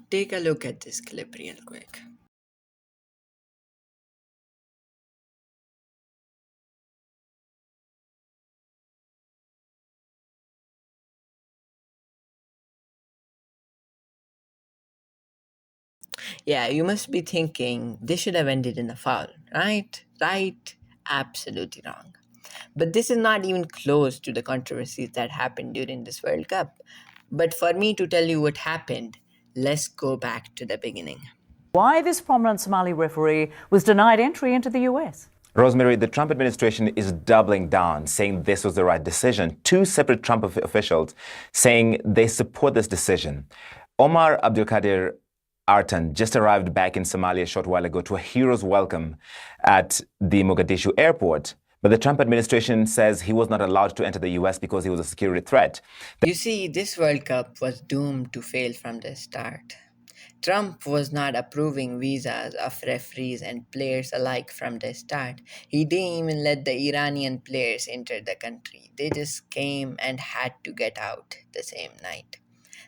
Take a look at this clip real quick. Yeah, you must be thinking this should have ended in a foul, right? Right? Absolutely wrong. But this is not even close to the controversies that happened during this World Cup. But for me to tell you what happened, let's go back to the beginning. Why this prominent Somali referee was denied entry into the US. Rosemary, the Trump administration is doubling down, saying this was the right decision. Two separate Trump officials saying they support this decision. Omar Abdulkadir Artan just arrived back in Somalia a short while ago to a hero's welcome at the Mogadishu airport. But the Trump administration says he was not allowed to enter the US because he was a security threat. You see, this World Cup was doomed to fail from the start. Trump was not approving visas of referees and players alike from the start. He didn't even let the Iranian players enter the country. They just came and had to get out the same night.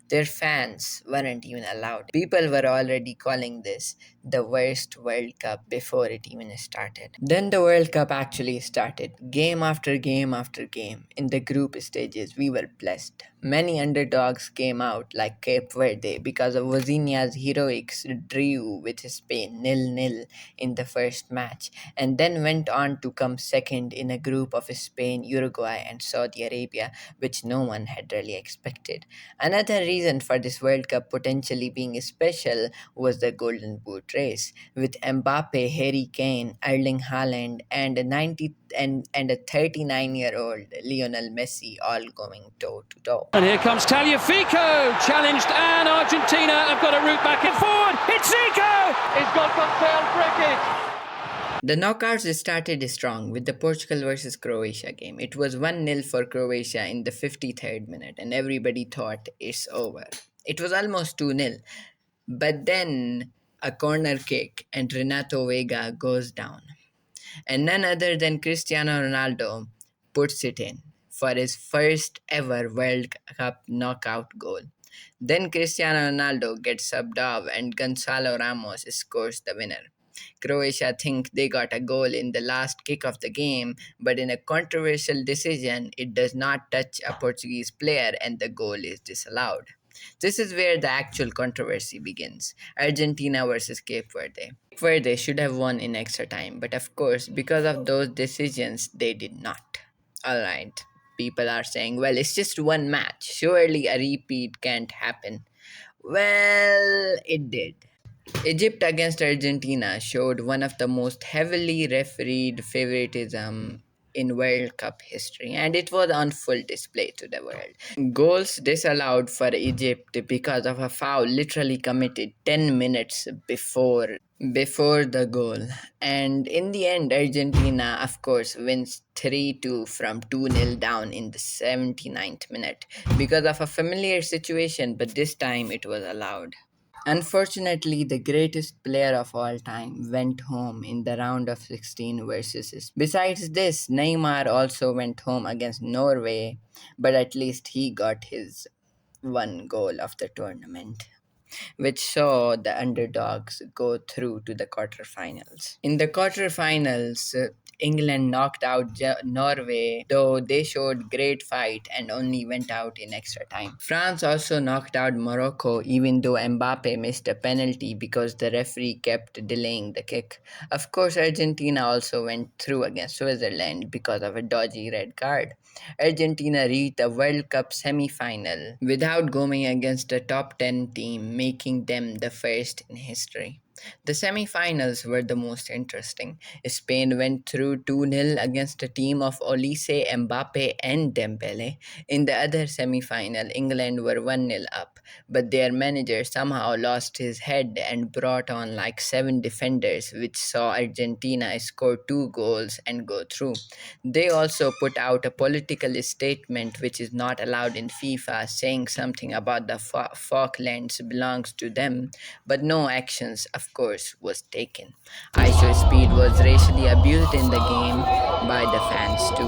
Their fans weren't even allowed. People were already calling this the worst World Cup before it even started. Then the World Cup actually started. Game after game after game. In the group stages, we were blessed. Many underdogs came out, like Cape Verde, because of Wozniac's heroics drew with Spain 0-0 in the first match, and then went on to come second in a group of Spain, Uruguay, and Saudi Arabia, which no one had really expected. Another reason for this World Cup potentially being special was the Golden Boot race, with Mbappe, Harry Kane, Erling Haaland, and a 39-year-old Lionel Messi all going toe to toe. And here comes Taliafico, challenged, and Argentina have got a route back and forward. It's Zico! It's got failed cricket. The knockouts started strong with the Portugal versus Croatia game. It was 1-0 for Croatia in the 53rd minute, and everybody thought it's over. It was almost 2-0, but then a corner kick and Renato Vega goes down. And none other than Cristiano Ronaldo puts it in for his first ever World Cup knockout goal. Then Cristiano Ronaldo gets subbed off and Gonzalo Ramos scores the winner. Croatia think they got a goal in the last kick of the game, but in a controversial decision, it does not touch a Portuguese player and the goal is disallowed. This is where the actual controversy begins. Argentina versus Cape Verde. Cape Verde should have won in extra time, but of course, because of those decisions, they did not. Alright, people are saying, well, it's just one match. Surely a repeat can't happen. Well, it did. Egypt against Argentina showed one of the most heavily refereed favoritism in World Cup history, and it was on full display to the world. Goals disallowed for Egypt because of a foul literally committed 10 minutes before the goal. And in the end, Argentina, of course, wins 3-2 from 2-0 down in the 79th minute because of a familiar situation, but this time it was allowed. Unfortunately, the greatest player of all time went home in the round of 16 versus. Besides this, Neymar also went home against Norway, but at least he got his one goal of the tournament, which saw the underdogs go through to the quarterfinals. In the quarterfinals, England knocked out Norway, though they showed great fight and only went out in extra time. France also knocked out Morocco, even though Mbappe missed a penalty because the referee kept delaying the kick. Of course, Argentina also went through against Switzerland because of a dodgy red card. Argentina reached the World Cup semi-final without going against a top 10 team, making them the first in history. The semi-finals were the most interesting. Spain went through 2-0 against a team of Olise, Mbappe and Dembele. In the other semi-final, England were 1-0 up, but their manager somehow lost his head and brought on like 7 defenders, which saw Argentina score 2 goals and go through. They also put out a political statement which is not allowed in FIFA, saying something about the Falklands belongs to them, but no actions, of course, was taken. ISO speed was racially abused in the game by the fans too.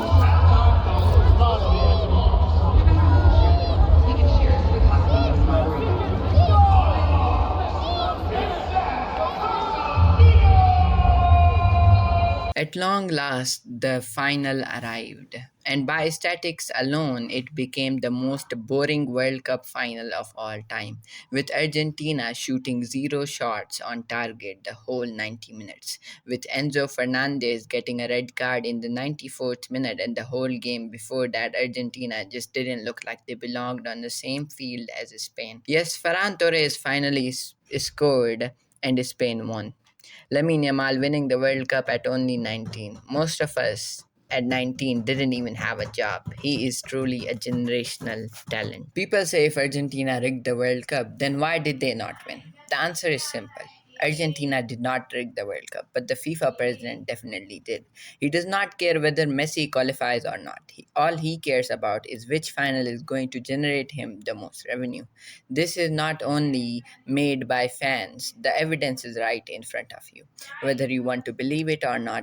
At long last, the final arrived, and by statistics alone, it became the most boring World Cup final of all time, with Argentina shooting zero shots on target the whole 90 minutes, with Enzo Fernandez getting a red card in the 94th minute, and the whole game before that, Argentina just didn't look like they belonged on the same field as Spain. Yes, Ferran Torres finally scored, and Spain won. Lamine Yamal winning the World Cup at only 19. Most of us at 19 didn't even have a job. He is truly a generational talent. People say if Argentina rigged the World Cup, then why did they not win? The answer is simple. Argentina did not rig the World Cup, but the FIFA president definitely did. He does not care whether Messi qualifies or not. All he cares about is which final is going to generate him the most revenue. This is not only made by fans, the evidence is right in front of you. Whether you want to believe it or not,